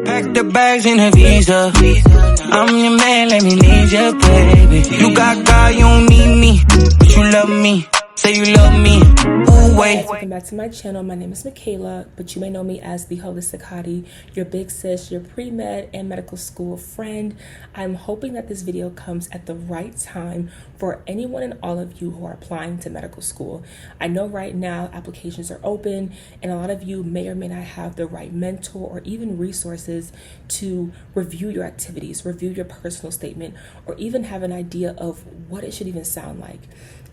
Pack the bags in a visa. I'm your man, let me lead you, baby. You got God, you don't need me, but you love me. Say you love me. Ooh, wait. Welcome back to my channel. My name is Mikayla, but you may know me as TheHolistichottiee, your big sis, your pre-med and medical school friend. I'm hoping that this video comes at the right time for anyone and all of you who are applying to medical school. I know right now applications are open and a lot of you may or may not have the right mentor or even resources to review your activities, review your personal statement, or even have an idea of what it should even sound like.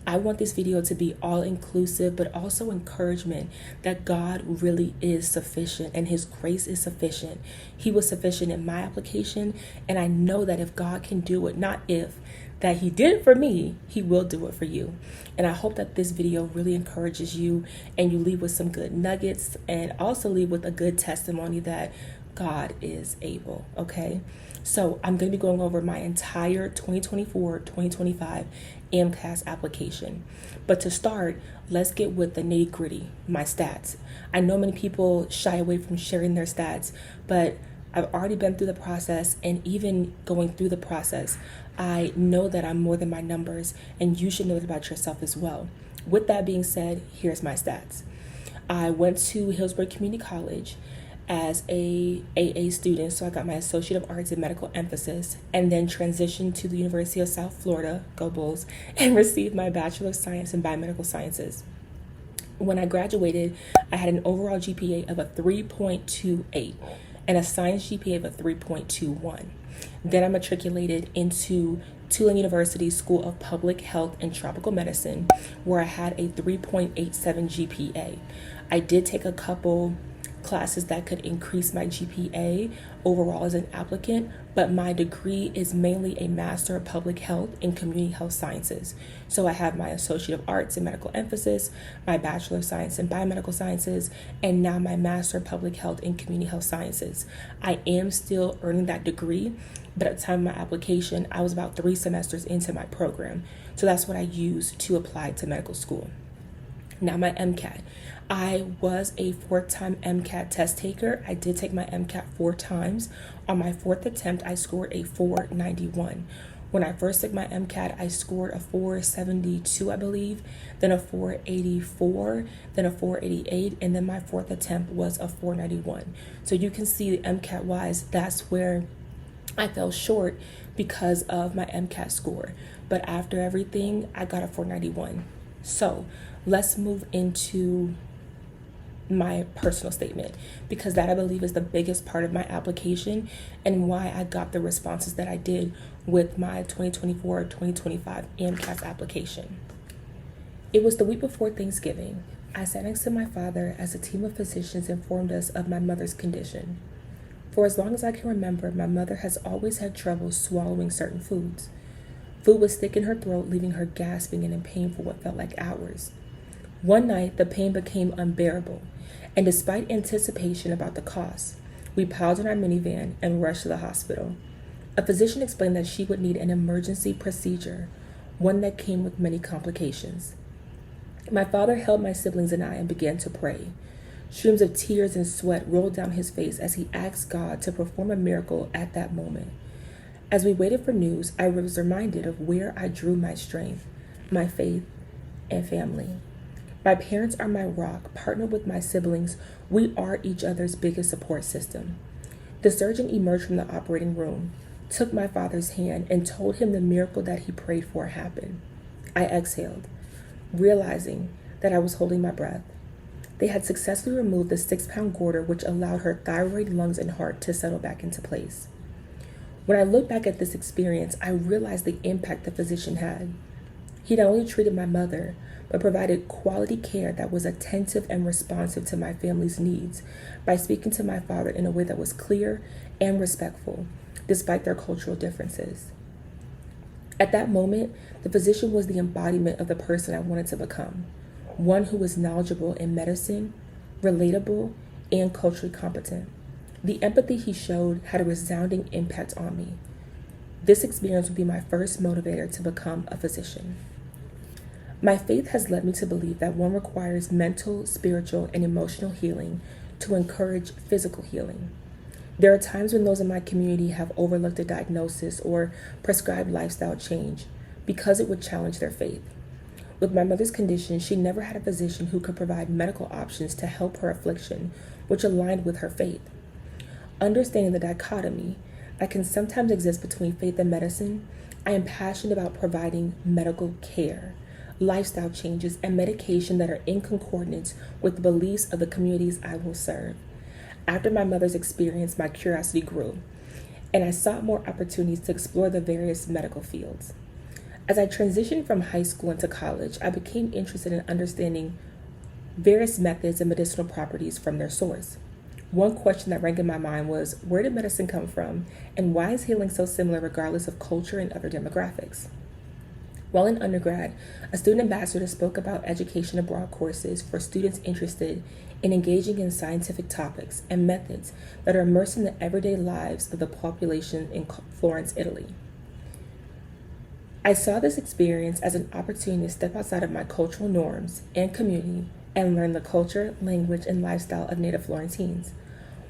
I want this video to be all inclusive, but also encouragement that God really is sufficient and his grace is sufficient. He was sufficient in my application, and I know that if God can do it, not if, that he did it for me, he will do it for you. And I hope that this video really encourages you and you leave with some good nuggets and also leave with a good testimony that God is able, okay? So I'm going to be going over my entire 2024-2025 AMCAS application. But to start, let's get with the nitty gritty, my stats. I know many people shy away from sharing their stats, but I've already been through the process, and even going through the process, I know that I'm more than my numbers, and you should know that about yourself as well. With that being said, here's my stats. I went to Hillsborough Community College as a AA student, so I got my Associate of Arts in Medical Emphasis, and then transitioned to the University of South Florida, go Bulls, and received my Bachelor of Science in Biomedical Sciences. When I graduated, I had an overall GPA of a 3.28 and a science GPA of a 3.21. Then I matriculated into Tulane University School of Public Health and Tropical Medicine, where I had a 3.87 GPA. I did take a couple classes that could increase my GPA overall as an applicant, but my degree is mainly a Master of Public Health in Community Health Sciences. So I have my Associate of Arts in Medical Emphasis, my Bachelor of Science in Biomedical Sciences, and now my Master of Public Health in Community Health Sciences. I am still earning that degree, but at the time of my application, I was about 3 semesters into my program. So that's what I used to apply to medical school. Now my MCAT. I was a 4-time MCAT test taker. I did take my MCAT 4 times. On my 4th attempt, I scored a 491. When I first took my MCAT, I scored a 472, I believe, then a 484, then a 488, and then my 4th attempt was a 491. So you can see MCAT-wise, that's where I fell short because of my MCAT score. But after everything, I got a 491. So let's move into my personal statement, because that I believe is the biggest part of my application and why I got the responses that I did with my 2024-2025 AMCAS application. It was the week before Thanksgiving. I sat next to my father as a team of physicians informed us of my mother's condition. For as long as I can remember, my mother has always had trouble swallowing certain foods. Food was thick in her throat, leaving her gasping and in pain for what felt like hours. One night, the pain became unbearable, and despite anticipation about the cost, we piled in our minivan and rushed to the hospital. A physician explained that she would need an emergency procedure, one that came with many complications. My father held my siblings and I and began to pray. Streams of tears and sweat rolled down his face as he asked God to perform a miracle at that moment. As we waited for news, I was reminded of where I drew my strength, my faith, and family. My parents are my rock. Partnered with my siblings, we are each other's biggest support system. The surgeon emerged from the operating room, took my father's hand, and told him the miracle that he prayed for happened. I exhaled, realizing that I was holding my breath. They had successfully removed the 6-pound goiter, which allowed her thyroid, lungs, and heart to settle back into place. When I look back at this experience, I realized the impact the physician had. He not only treated my mother, but provided quality care that was attentive and responsive to my family's needs by speaking to my father in a way that was clear and respectful, despite their cultural differences. At that moment, the physician was the embodiment of the person I wanted to become, one who was knowledgeable in medicine, relatable, and culturally competent. The empathy he showed had a resounding impact on me. This experience would be my first motivator to become a physician. My faith has led me to believe that one requires mental, spiritual, and emotional healing to encourage physical healing. There are times when those in my community have overlooked a diagnosis or prescribed lifestyle change because it would challenge their faith. With my mother's condition, she never had a physician who could provide medical options to help her affliction, which aligned with her faith. Understanding the dichotomy that can sometimes exist between faith and medicine, I am passionate about providing medical care, lifestyle changes, and medication that are in concordance with the beliefs of the communities I will serve. After my mother's experience, my curiosity grew, and I sought more opportunities to explore the various medical fields. As I transitioned from high school into college, I became interested in understanding various methods and medicinal properties from their source. One question that rang in my mind was, where did medicine come from, and why is healing so similar regardless of culture and other demographics? While in undergrad, a student ambassador spoke about education abroad courses for students interested in engaging in scientific topics and methods that are immersed in the everyday lives of the population in Florence, Italy. I saw this experience as an opportunity to step outside of my cultural norms and community and learn the culture, language, and lifestyle of native Florentines.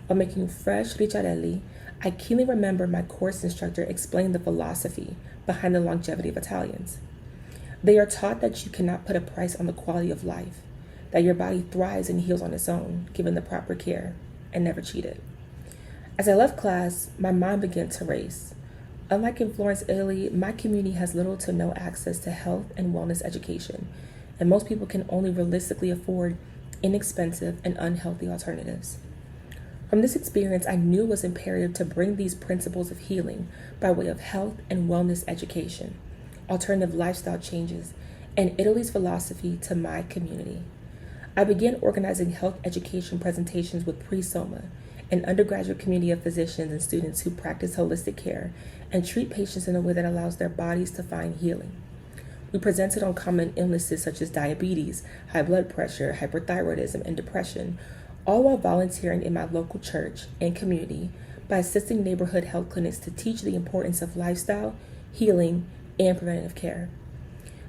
While making fresh ricciarelli, I keenly remember my course instructor explaining the philosophy behind the longevity of Italians. They are taught that you cannot put a price on the quality of life, that your body thrives and heals on its own, given the proper care, and never cheated. As I left class, my mind began to race. Unlike in Florence, Italy, my community has little to no access to health and wellness education, and most people can only realistically afford inexpensive and unhealthy alternatives. From this experience, I knew it was imperative to bring these principles of healing by way of health and wellness education, alternative lifestyle changes, and Italy's philosophy to my community. I began organizing health education presentations with Pre-SOMA, an undergraduate community of physicians and students who practice holistic care and treat patients in a way that allows their bodies to find healing. We presented on common illnesses such as diabetes, high blood pressure, hyperthyroidism, and depression, all while volunteering in my local church and community by assisting neighborhood health clinics to teach the importance of lifestyle, healing, and preventative care.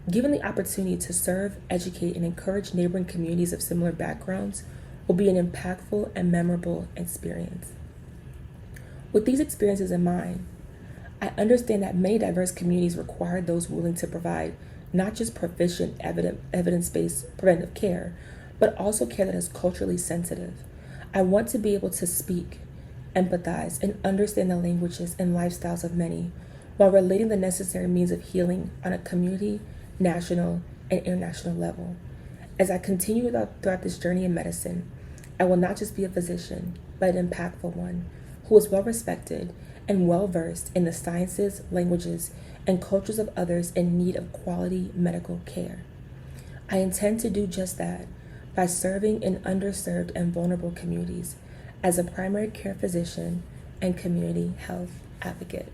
Given the opportunity to serve, educate, and encourage neighboring communities of similar backgrounds will be an impactful and memorable experience. With these experiences in mind, I understand that many diverse communities require those willing to provide not just proficient evidence-based preventive care, but also care that is culturally sensitive. I want to be able to speak, empathize, and understand the languages and lifestyles of many, while relating the necessary means of healing on a community, national, and international level. As I continue throughout this journey in medicine, I will not just be a physician, but an impactful one who is well respected and well versed in the sciences, languages, and cultures of others in need of quality medical care. I intend to do just that by serving in underserved and vulnerable communities as a primary care physician and community health advocate.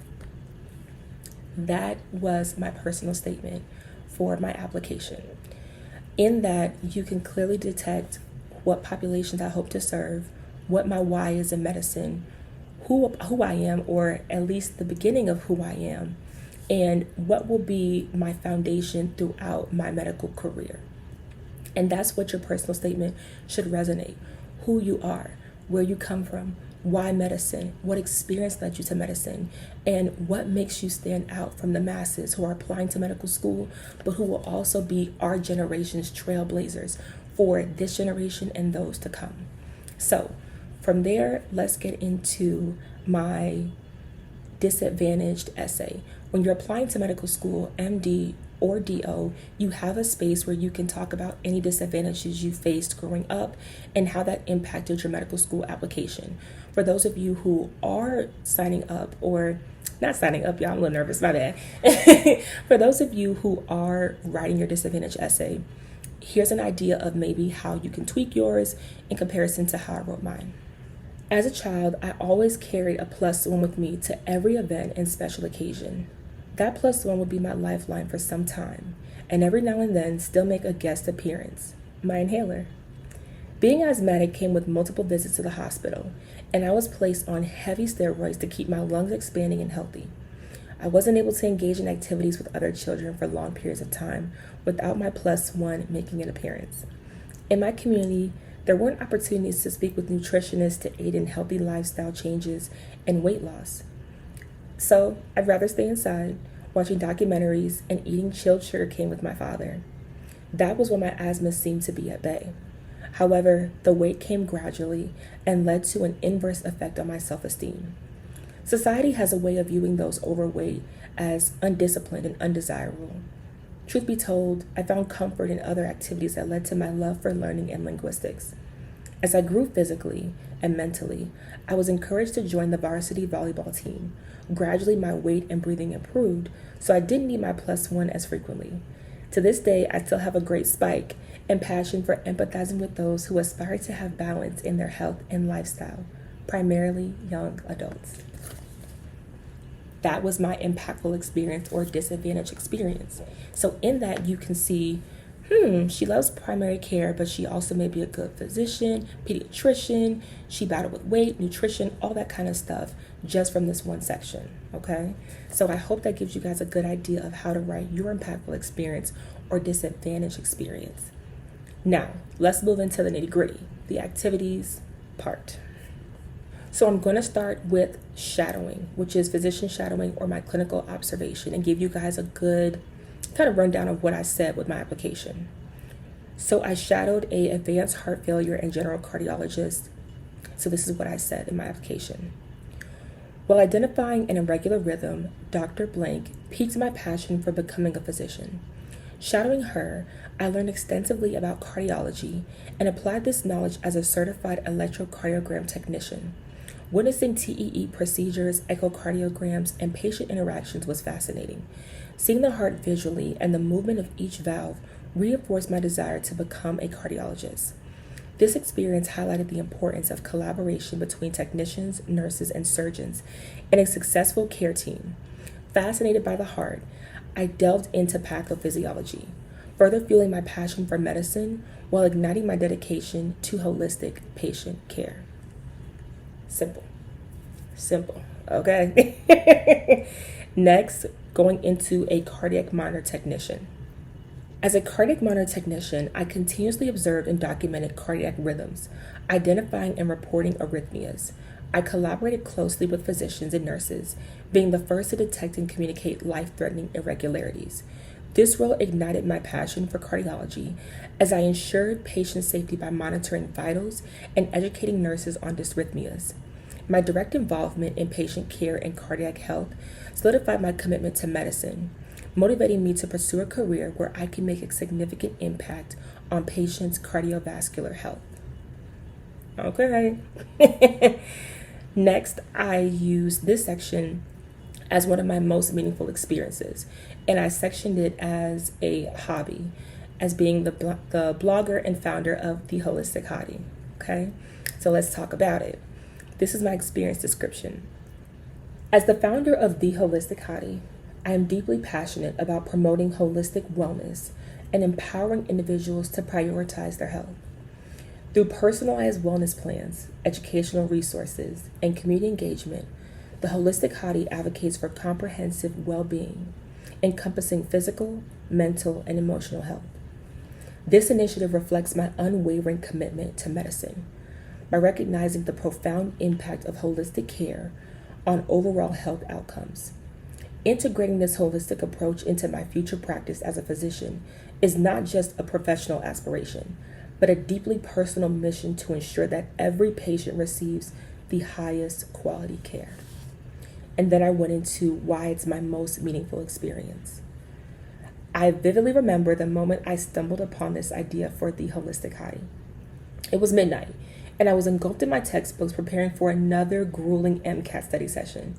That was my personal statement for my application. In that, you can clearly detect what populations I hope to serve, what my why is in medicine, who I am, or at least the beginning of who I am, and what will be my foundation throughout my medical career. And that's what your personal statement should resonate. Who you are, where you come from, why medicine, what experience led you to medicine, and what makes you stand out from the masses who are applying to medical school, but who will also be our generation's trailblazers for this generation and those to come. So from there, let's get into my disadvantaged essay. When you're applying to medical school, MD or DO, you have a space where you can talk about any disadvantages you faced growing up and how that impacted your medical school application. For those of you who are signing up, or not signing up, y'all, I'm a little nervous about that. For those of you who are writing your disadvantage essay, here's an idea of maybe how you can tweak yours in comparison to how I wrote mine. As a child, I always carried a +1 with me to every event and special occasion. That +1 would be my lifeline for some time, and every now and then still make a guest appearance, my inhaler. Being asthmatic came with multiple visits to the hospital, and I was placed on heavy steroids to keep my lungs expanding and healthy. I wasn't able to engage in activities with other children for long periods of time without my +1 making an appearance. In my community, there weren't opportunities to speak with nutritionists to aid in healthy lifestyle changes and weight loss. So I'd rather stay inside, watching documentaries and eating chilled sugarcane with my father. That was when my asthma seemed to be at bay. However, the weight came gradually and led to an inverse effect on my self-esteem. Society has a way of viewing those overweight as undisciplined and undesirable. Truth be told, I found comfort in other activities that led to my love for learning and linguistics. As I grew physically and mentally, I was encouraged to join the varsity volleyball team. Gradually, my weight and breathing improved, so I didn't need my +1 as frequently. To this day, I still have a great spike and passion for empathizing with those who aspire to have balance in their health and lifestyle, primarily young adults. That was my impactful experience or disadvantaged experience. So in that, you can see, she loves primary care, but she also may be a good physician, pediatrician. She battled with weight, nutrition, all that kind of stuff just from this one section, okay? So I hope that gives you guys a good idea of how to write your impactful experience or disadvantaged experience. Now, let's move into the nitty-gritty, the activities part. So I'm going to start with shadowing, which is physician shadowing or my clinical observation, and give you guys a good kind of rundown of what I said with my application. So I shadowed a advanced heart failure and general cardiologist. So this is what I said in my application. While identifying an irregular rhythm, Dr. Blank piqued my passion for becoming a physician. Shadowing her, I learned extensively about cardiology and applied this knowledge as a certified electrocardiogram technician. Witnessing TEE procedures, echocardiograms, and patient interactions was fascinating. Seeing the heart visually and the movement of each valve reinforced my desire to become a cardiologist. This experience highlighted the importance of collaboration between technicians, nurses, and surgeons in a successful care team. Fascinated by the heart, I delved into pathophysiology, further fueling my passion for medicine while igniting my dedication to holistic patient care. Simple, okay? Next, going into a cardiac monitor technician. As a cardiac monitor technician, I continuously observed and documented cardiac rhythms, identifying and reporting arrhythmias. I collaborated closely with physicians and nurses, being the first to detect and communicate life-threatening irregularities. This role ignited my passion for cardiology as I ensured patient safety by monitoring vitals and educating nurses on dysrhythmias. My direct involvement in patient care and cardiac health solidified my commitment to medicine, motivating me to pursue a career where I can make a significant impact on patients' cardiovascular health. Okay. Next, I used this section as one of my most meaningful experiences, and I sectioned it as a hobby, as being the blogger and founder of TheHolistichottiee. Okay, so let's talk about it. This is my experience description. As the founder of TheHolistichottiee, I am deeply passionate about promoting holistic wellness and empowering individuals to prioritize their health. Through personalized wellness plans, educational resources, and community engagement, TheHolistichottiee advocates for comprehensive well-being, encompassing physical, mental, and emotional health. This initiative reflects my unwavering commitment to medicine by recognizing the profound impact of holistic care on overall health outcomes. Integrating this holistic approach into my future practice as a physician is not just a professional aspiration, but a deeply personal mission to ensure that every patient receives the highest quality care. And then I went into why it's my most meaningful experience. I vividly remember the moment I stumbled upon this idea for TheHolistichottiee. It was midnight, and I was engulfed in my textbooks preparing for another grueling MCAT study session.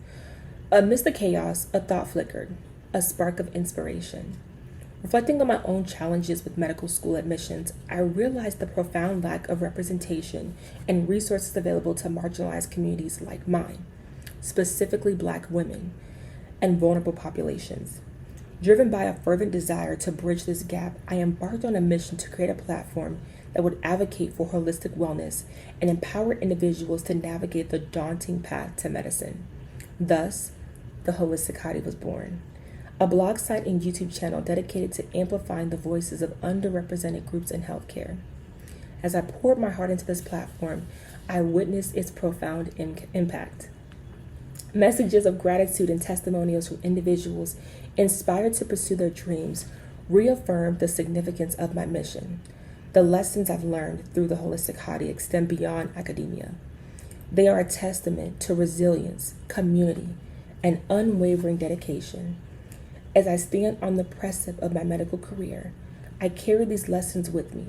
Amidst the chaos, a thought flickered, a spark of inspiration. Reflecting on my own challenges with medical school admissions, I realized the profound lack of representation and resources available to marginalized communities like mine, specifically Black women and vulnerable populations. Driven by a fervent desire to bridge this gap, I embarked on a mission to create a platform that would advocate for holistic wellness and empower individuals to navigate the daunting path to medicine. Thus, TheHolistichottiee was born, a blog site and YouTube channel dedicated to amplifying the voices of underrepresented groups in healthcare. As I poured my heart into this platform, I witnessed its profound impact. Messages of gratitude and testimonials from individuals inspired to pursue their dreams reaffirmed the significance of my mission. The lessons I've learned through the Holistic Hottie extend beyond academia. They are a testament to resilience, community, and unwavering dedication. As I stand on the precipice of my medical career, I carry these lessons with me,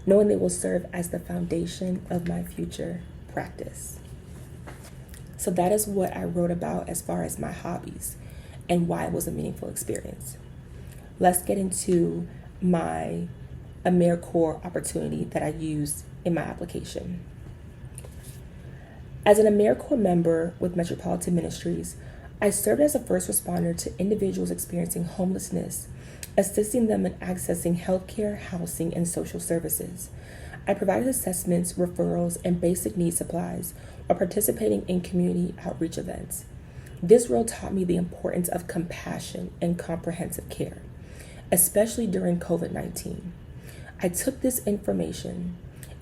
knowing they will serve as the foundation of my future practice. So that is what I wrote about as far as my hobbies and why it was a meaningful experience. Let's get into my AmeriCorps opportunity that I used in my application. As an AmeriCorps member with Metropolitan Ministries, I served as a first responder to individuals experiencing homelessness, assisting them in accessing healthcare, housing, and social services. I provided assessments, referrals, and basic need supplies while participating in community outreach events. This role taught me the importance of compassion and comprehensive care, especially during COVID-19. I took this information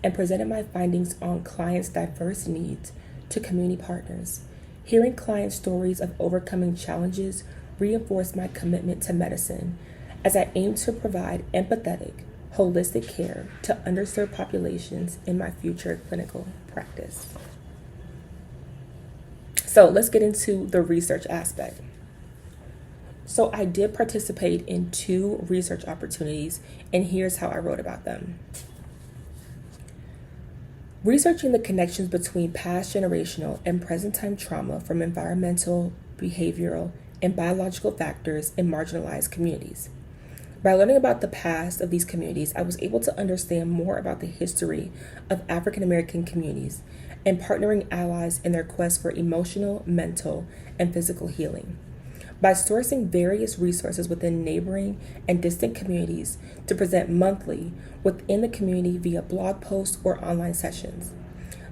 and presented my findings on clients' diverse needs to community partners. Hearing client stories of overcoming challenges reinforced my commitment to medicine as I aim to provide empathetic, holistic care to underserved populations in my future clinical practice. So let's get into the research aspect. So I did participate in 2 research opportunities, and here's how I wrote about them. Researching the connections between past generational and present time trauma from environmental, behavioral, and biological factors in marginalized communities. By learning about the past of these communities, I was able to understand more about the history of African American communities and partnering allies in their quest for emotional, mental, and physical healing. By sourcing various resources within neighboring and distant communities to present monthly within the community via blog posts or online sessions,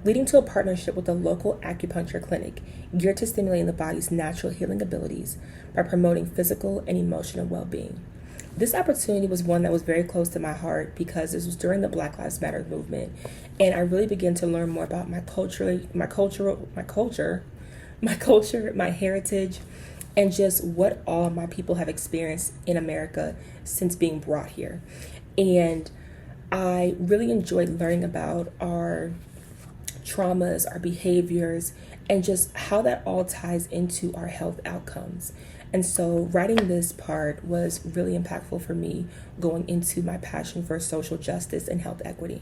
leading to a partnership with a local acupuncture clinic geared to stimulating the body's natural healing abilities by promoting physical and emotional well-being. This opportunity was one that was very close to my heart because this was during the Black Lives Matter movement, and I really began to learn more about my culture, my heritage, and just what all my people have experienced in America since being brought here. And I really enjoyed learning about our traumas, our behaviors, and just how that all ties into our health outcomes. And so writing this part was really impactful for me going into my passion for social justice and health equity.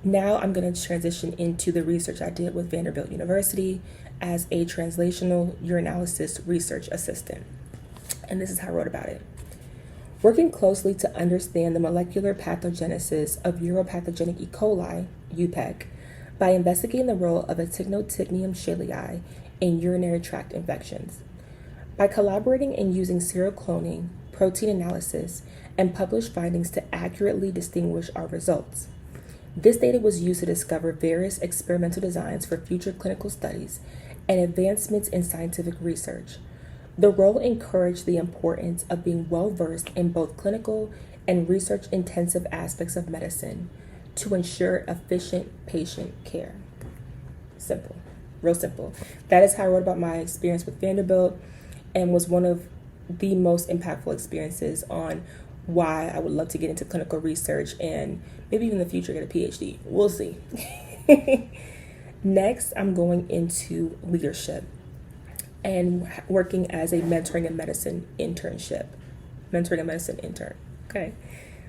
Now I'm going to transition into the research I did with Vanderbilt University as a translational urinalysis research assistant. And this is how I wrote about it. Working closely to understand the molecular pathogenesis of uropathogenic E. coli, UPEC, by investigating the role of Actinotypnium shalei in urinary tract infections. By collaborating and using serial cloning, protein analysis, and published findings to accurately distinguish our results. This data was used to discover various experimental designs for future clinical studies and advancements in scientific research. The role encouraged the importance of being well-versed in both clinical and research-intensive aspects of medicine to ensure efficient patient care. Simple, real simple. That is how I wrote about my experience with Vanderbilt, and was one of the most impactful experiences on why I would love to get into clinical research and maybe even in the future get a PhD. We'll see. Next, I'm going into leadership and working as a mentoring and medicine intern. Okay.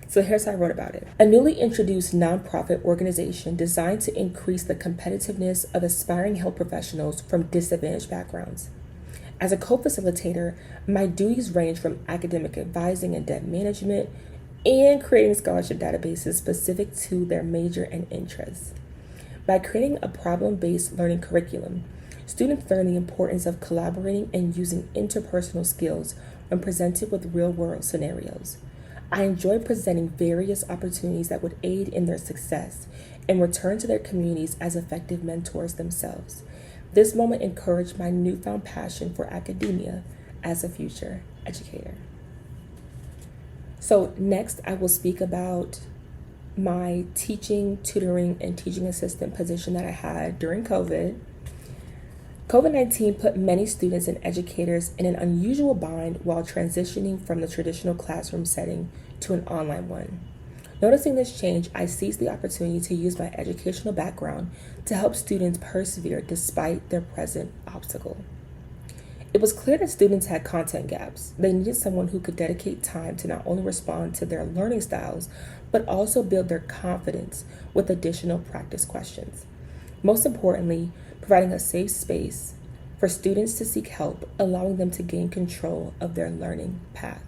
So here's how I wrote about it. A newly introduced nonprofit organization designed to increase the competitiveness of aspiring health professionals from disadvantaged backgrounds. As a co-facilitator, my duties range from academic advising and debt management and creating scholarship databases specific to their major and interests. By creating a problem-based learning curriculum, students learn the importance of collaborating and using interpersonal skills when presented with real-world scenarios. I enjoy presenting various opportunities that would aid in their success and return to their communities as effective mentors themselves. This moment encouraged my newfound passion for academia as a future educator. So next, I will speak about my teaching, tutoring, and teaching assistant position that I had during COVID. COVID-19 put many students and educators in an unusual bind while transitioning from the traditional classroom setting to an online one. Noticing this change, I seized the opportunity to use my educational background to help students persevere despite their present obstacle. It was clear that students had content gaps. They needed someone who could dedicate time to not only respond to their learning styles, but also build their confidence with additional practice questions. Most importantly, providing a safe space for students to seek help, allowing them to gain control of their learning path.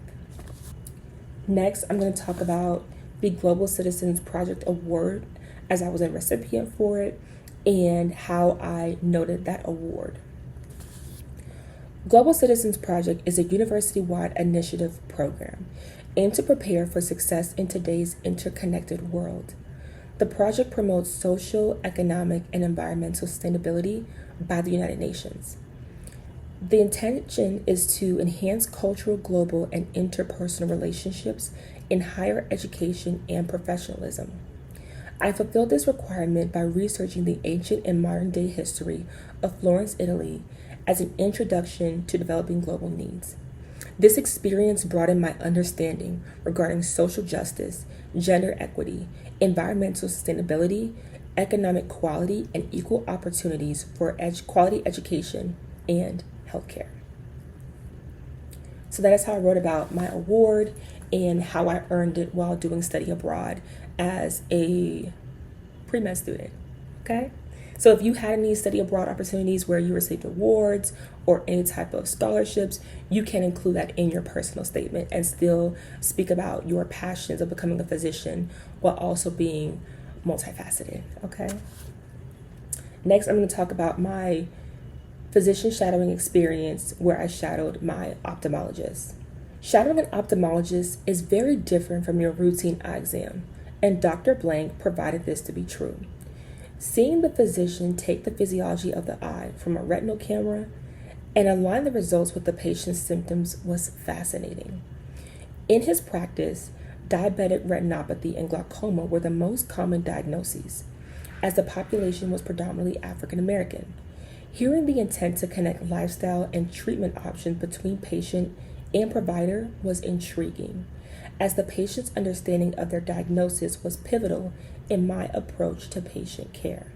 Next, I'm going to talk about the Global Citizens Project Award, as I was a recipient for it, and how I noted that award. Global Citizens Project is a university-wide initiative program aimed to prepare for success in today's interconnected world. The project promotes social, economic, and environmental sustainability by the United Nations. The intention is to enhance cultural, global, and interpersonal relationships in higher education and professionalism. I fulfilled this requirement by researching the ancient and modern-day history of Florence, Italy, as an introduction to developing global needs. This experience broadened my understanding regarding social justice, gender equity, environmental sustainability, economic quality, and equal opportunities for quality education and healthcare. So that is how I wrote about my award and how I earned it while doing study abroad as a pre-med student, okay? So if you had any study abroad opportunities where you received awards or any type of scholarships, you can include that in your personal statement and still speak about your passions of becoming a physician while also being multifaceted, okay? Next, I'm going to talk about my physician shadowing experience where I shadowed my ophthalmologist. Shadowing an ophthalmologist is very different from your routine eye exam, and Dr. Blank provided this to be true. Seeing the physician take the physiology of the eye from a retinal camera and align the results with the patient's symptoms was fascinating. In his practice, diabetic retinopathy and glaucoma were the most common diagnoses, as the population was predominantly African American. Hearing the intent to connect lifestyle and treatment options between patient and provider was intriguing, as the patient's understanding of their diagnosis was pivotal in my approach to patient care.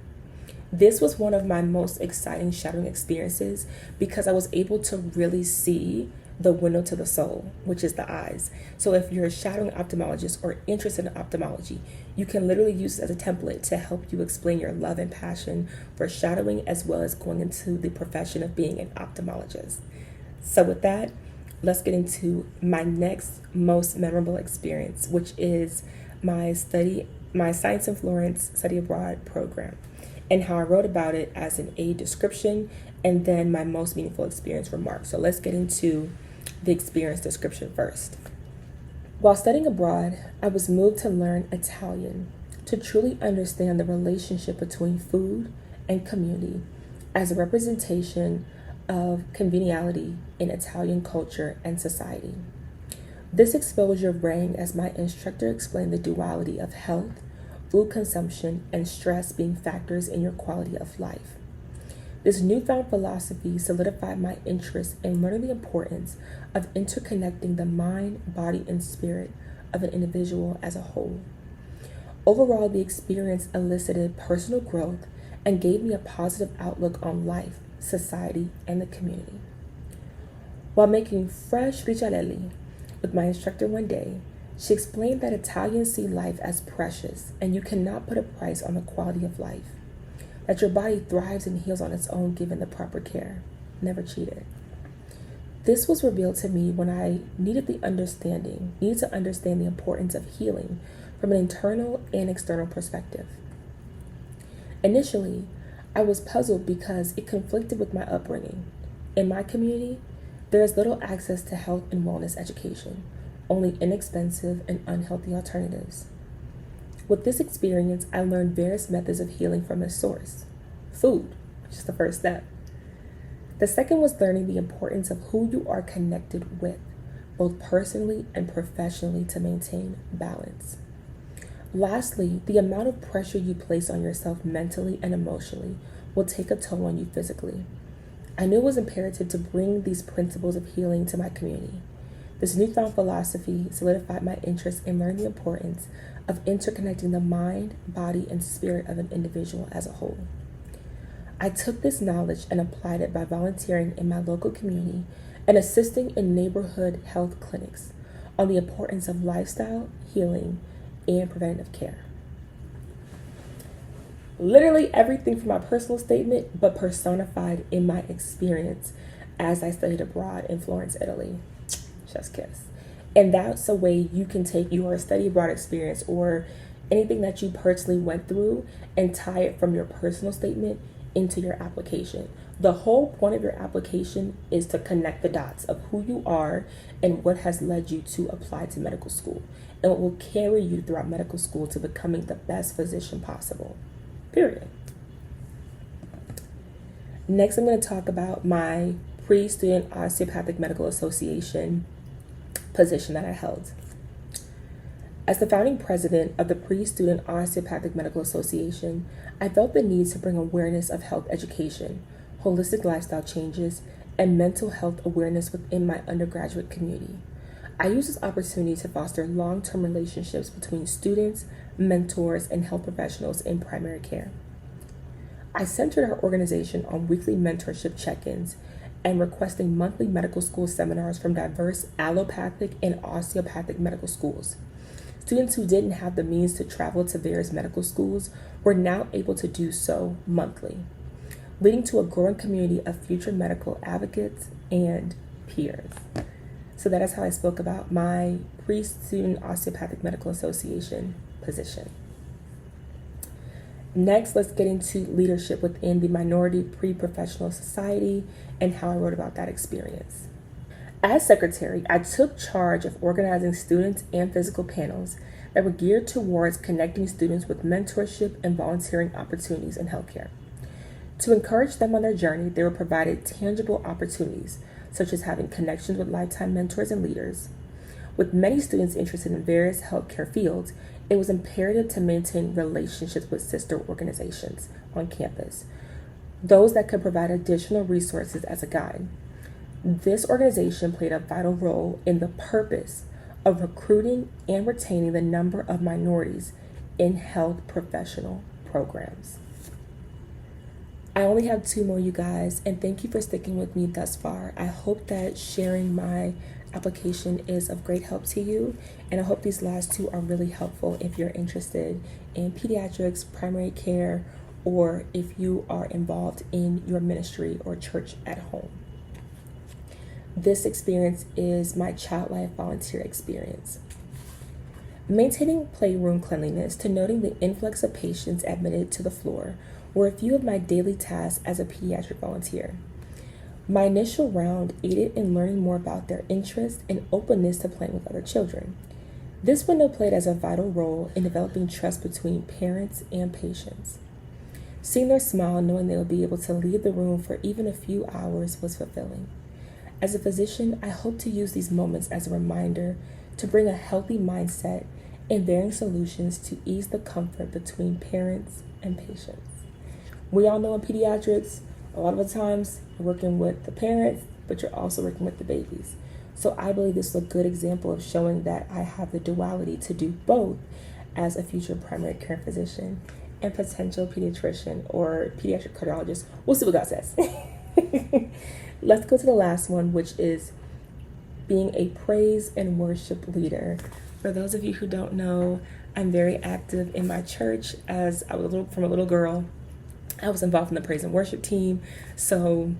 This was one of my most exciting shadowing experiences because I was able to really see the window to the soul, which is the eyes. So if you're a shadowing ophthalmologist or interested in ophthalmology, you can literally use it as a template to help you explain your love and passion for shadowing as well as going into the profession of being an ophthalmologist. So with that, let's get into my next most memorable experience, which is my Science in Florence study abroad program, and how I wrote about it as an A description and then my most meaningful experience remarks. So let's get into the experience description first. While studying abroad, I was moved to learn Italian to truly understand the relationship between food and community as a representation of conviviality in Italian culture and society. This exposure rang as my instructor explained the duality of health, food consumption, and stress being factors in your quality of life. This newfound philosophy solidified my interest in learning the importance of interconnecting the mind, body, and spirit of an individual as a whole. Overall, the experience elicited personal growth and gave me a positive outlook on life, society, and the community. While making fresh ricciolelli with my instructor one day, she explained that Italians see life as precious and you cannot put a price on the quality of life, that your body thrives and heals on its own given the proper care. Never cheated. This was revealed to me when I needed to understand the importance of healing from an internal and external perspective. Initially, I was puzzled because it conflicted with my upbringing. In my community, there is little access to health and wellness education, only inexpensive and unhealthy alternatives. With this experience, I learned various methods of healing from its source, food, which is the first step. The second was learning the importance of who you are connected with, both personally and professionally, to maintain balance. Lastly, the amount of pressure you place on yourself mentally and emotionally will take a toll on you physically. I knew it was imperative to bring these principles of healing to my community. This newfound philosophy solidified my interest in learning the importance of interconnecting the mind, body, and spirit of an individual as a whole. I took this knowledge and applied it by volunteering in my local community and assisting in neighborhood health clinics on the importance of lifestyle, healing, and preventative care. Literally everything from my personal statement, but personified in my experience as I studied abroad in Florence, Italy. Chef's kiss. And that's a way you can take your study abroad experience or anything that you personally went through and tie it from your personal statement into your application. The whole point of your application is to connect the dots of who you are and what has led you to apply to medical school and what will carry you throughout medical school to becoming the best physician possible. Period. Next, I'm going to talk about my Pre-Student Osteopathic Medical Association position that I held. As the founding president of the Pre-Student Osteopathic Medical Association, I felt the need to bring awareness of health education, holistic lifestyle changes, and mental health awareness within my undergraduate community. I use this opportunity to foster long-term relationships between students, mentors, and health professionals in primary care. I centered our organization on weekly mentorship check-ins and requesting monthly medical school seminars from diverse allopathic and osteopathic medical schools. Students who didn't have the means to travel to various medical schools were now able to do so monthly, leading to a growing community of future medical advocates and peers. So that is how I spoke about my Pre-Student Osteopathic Medical Association position. Next, let's get into leadership within the Minority Pre-Professional Society and how I wrote about that experience. As secretary, I took charge of organizing students and physical panels that were geared towards connecting students with mentorship and volunteering opportunities in healthcare. To encourage them on their journey, they were provided tangible opportunities, such as having connections with lifetime mentors and leaders. With many students interested in various healthcare fields, it was imperative to maintain relationships with sister organizations on campus, those that could provide additional resources as a guide. This organization played a vital role in the purpose of recruiting and retaining the number of minorities in health professional programs. I only have 2 more, you guys, and thank you for sticking with me thus far. I hope that sharing my application is of great help to you, and I hope these last 2 are really helpful if you're interested in pediatrics, primary care, or if you are involved in your ministry or church at home. This experience is my child life volunteer experience. Maintaining playroom cleanliness to noting the influx of patients admitted to the floor were a few of my daily tasks as a pediatric volunteer. My initial round aided in learning more about their interest and openness to playing with other children. This window played as a vital role in developing trust between parents and patients. Seeing their smile, knowing they would be able to leave the room for even a few hours was fulfilling. As a physician, I hope to use these moments as a reminder to bring a healthy mindset and varying solutions to ease the comfort between parents and patients. We all know in pediatrics, a lot of the times you're working with the parents, but you're also working with the babies. So I believe this is a good example of showing that I have the duality to do both as a future primary care physician and potential pediatrician or pediatric cardiologist. We'll see what God says. Let's go to the last one, which is being a praise and worship leader. For those of you who don't know, I'm very active in my church. As I was from a little girl, I was involved in the praise and worship team. So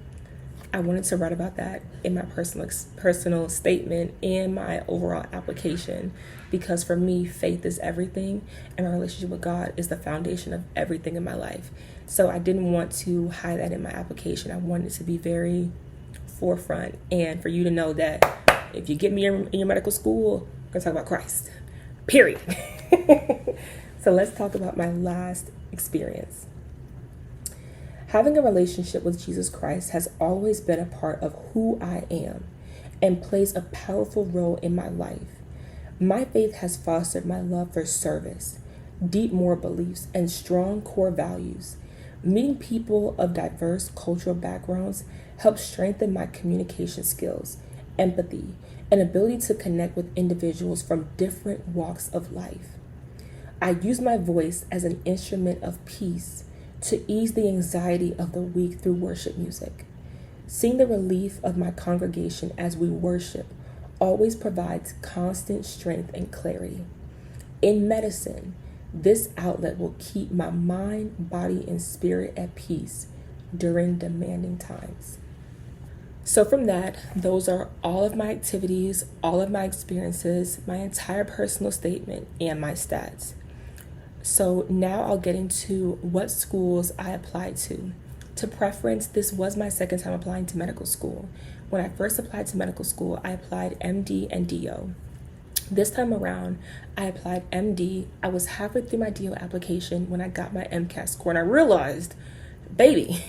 I wanted to write about that in my personal statement and my overall application, because for me, faith is everything, and my relationship with God is the foundation of everything in my life. So I didn't want to hide that in my application. I wanted it to be very forefront, and for you to know that if you get me in your medical school, we're gonna talk about Christ, period. So let's talk about my last experience. Having a relationship with Jesus Christ has always been a part of who I am and plays a powerful role in my life. My faith has fostered my love for service, deep moral beliefs, and strong core values. Meeting people of diverse cultural backgrounds helps strengthen my communication skills, empathy, and ability to connect with individuals from different walks of life. I use my voice as an instrument of peace to ease the anxiety of the week through worship music. Seeing the relief of my congregation as we worship always provides constant strength and clarity. In medicine, this outlet will keep my mind, body, and spirit at peace during demanding times. So from that, those are all of my activities, all of my experiences, my entire personal statement, and my stats. So now I'll get into what schools I applied to. To preference, this was my second time applying to medical school. When I first applied to medical school, I applied MD and DO. This time around, I applied MD. I was halfway through my DO application when I got my MCAS score, and I realized, baby,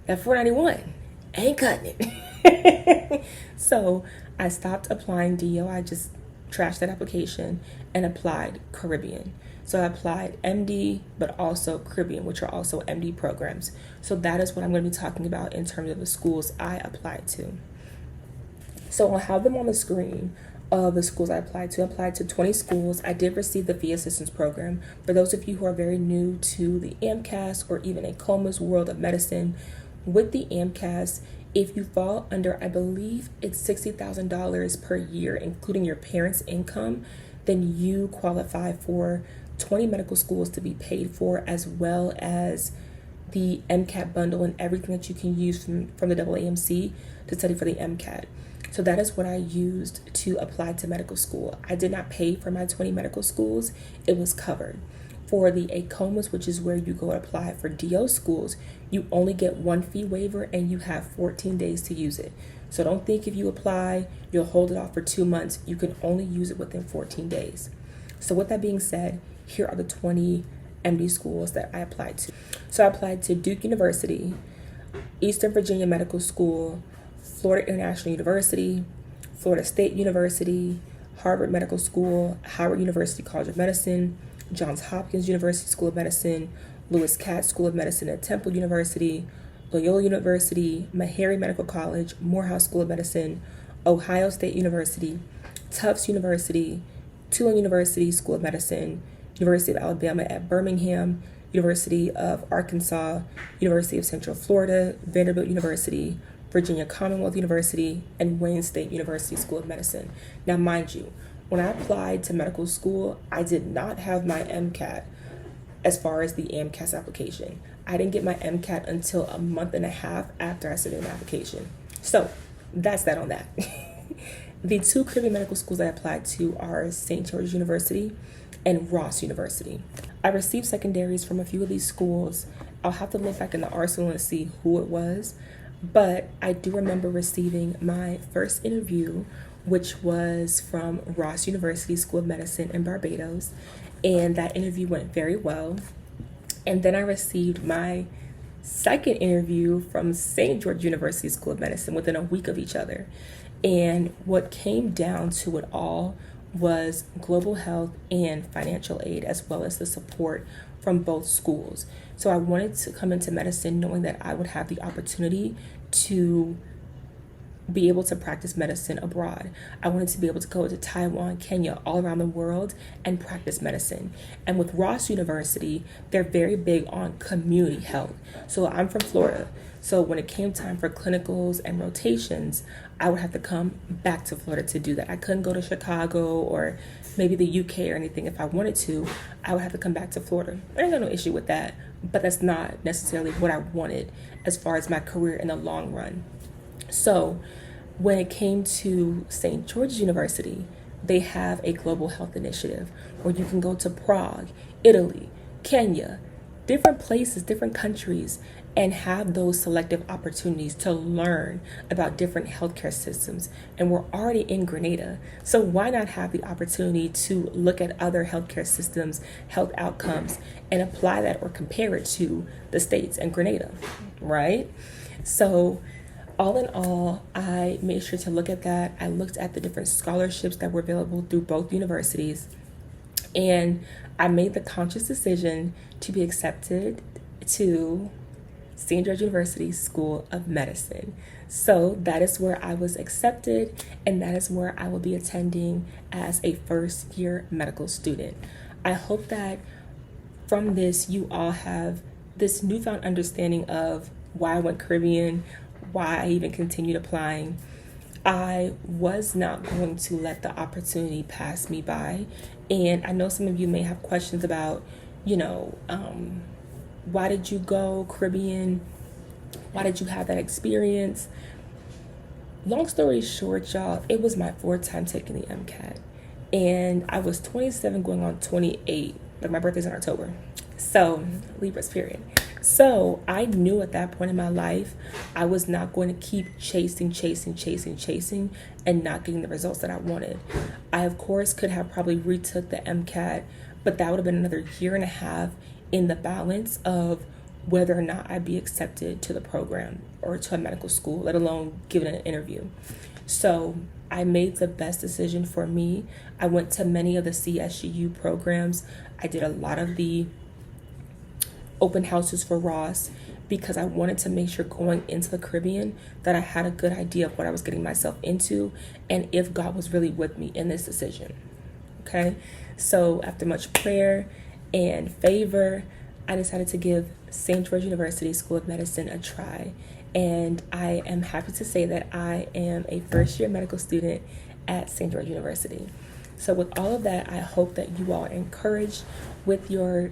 that 491 ain't cutting it. So I stopped applying DO. I just trashed that application and applied Caribbean. So I applied MD, but also Caribbean, which are also MD programs. So that is what I'm going to be talking about in terms of the schools I applied to. So I'll have them on the screen of the schools I applied to. I applied to 20 schools. I did receive the fee assistance program. For those of you who are very new to the AMCAS or even ACOMA's world of medicine, with the AMCAS, if you fall under, I believe it's $60,000 per year, including your parents' income, then you qualify for 20 medical schools to be paid for, as well as the MCAT bundle and everything that you can use from the AAMC to study for the MCAT. So that is what I used to apply to medical school. I did not pay for my 20 medical schools. It was covered. For the ACOMAs, which is where you go apply for DO schools, you only get one fee waiver and you have 14 days to use it. So don't think if you apply, you'll hold it off for 2 months. You can only use it within 14 days. So with that being said, here are the 20 MD schools that I applied to. So I applied to Duke University, Eastern Virginia Medical School, Florida International University, Florida State University, Harvard Medical School, Howard University College of Medicine, Johns Hopkins University School of Medicine, Lewis Katz School of Medicine at Temple University, Loyola University, Meharry Medical College, Morehouse School of Medicine, Ohio State University, Tufts University, Tulane University School of Medicine, University of Alabama at Birmingham, University of Arkansas, University of Central Florida, Vanderbilt University, Virginia Commonwealth University, and Wayne State University School of Medicine. Now, mind you, when I applied to medical school, I did not have my MCAT as far as the AMCAS application. I didn't get my MCAT until a month and a half after I submitted an application. So that's that on that. The two Caribbean medical schools I applied to are St. George's University and Ross University. I received secondaries from a few of these schools. I'll have to look back in the arsenal and see who it was, but I do remember receiving my first interview, which was from Ross University School of Medicine in Barbados, and that interview went very well. And then I received my second interview from St. George University School of Medicine within a week of each other. And what came down to it all was global health and financial aid, as well as the support from both schools. So I wanted to come into medicine knowing that I would have the opportunity to be able to practice medicine abroad. I wanted to be able to go to Taiwan, Kenya, all around the world and practice medicine. And with Ross University, they're very big on community health. So I'm from Florida. So when it came time for clinicals and rotations, I would have to come back to Florida to do that. I couldn't go to Chicago or maybe the UK or anything. If I wanted to, I would have to come back to Florida. I ain't got no issue with that, but that's not necessarily what I wanted as far as my career in the long run. So when it came to St. George's University, they have a global health initiative where you can go to Prague, Italy, Kenya, different places, different countries, and have those selective opportunities to learn about different healthcare systems. And we're already in Grenada, so why not have the opportunity to look at other healthcare systems, health outcomes, and apply that or compare it to the States and Grenada, right? So all in all, I made sure to look at that. I looked at the different scholarships that were available through both universities. And I made the conscious decision to be accepted to St. George University School of Medicine. So that is where I was accepted, and that is where I will be attending as a first-year medical student. I hope that from this, you all have this newfound understanding of why I went Caribbean, why I even continued applying. I was not going to let the opportunity pass me by. And I know some of you may have questions about, why did you go Caribbean? Why did you have that experience? Long story short, y'all, it was my fourth time taking the MCAT. And I was 27 going on 28. Like, my birthday's in October. So, Libra's period. So I knew at that point in my life, I was not going to keep chasing and not getting the results that I wanted. I, of course, could have probably retook the MCAT, but that would have been another year and a half in the balance of whether or not I'd be accepted to the program or to a medical school, let alone given an interview. So I made the best decision for me. I went to many of the CSGU programs. I did a lot of the open houses for Ross because I wanted to make sure going into the Caribbean that I had a good idea of what I was getting myself into and if God was really with me in this decision. Okay, so after much prayer and favor, I decided to give St. George University School of Medicine a try, and I am happy to say that I am a first-year medical student at St. George University. So with all of that, I hope that you all are encouraged with your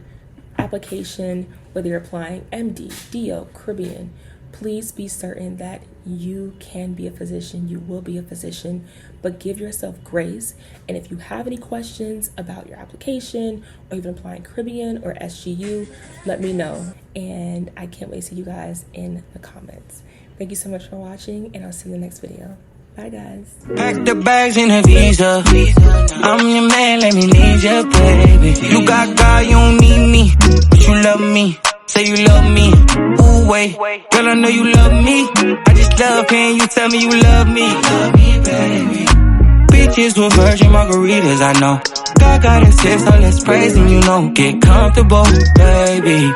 application, whether you're applying MD, DO, Caribbean. Please be certain that you can be a physician, you will be a physician, but give yourself grace. And if you have any questions about your application or even applying Caribbean or SGU, let me know. And I can't wait to see you guys in the comments. Thank you so much for watching, and I'll see you in the next video. Bye, guys. Pack the bags in a visa. I'm your man, let me need you, baby. You got God, you don't need me, but you love me. Say you love me. Ooh, wait. Girl, I know you love me. I just love hearing you tell me you love me. Love me, baby. Bitches with virgin margaritas, I know. God got a tip, so let's praise him, Get comfortable, baby.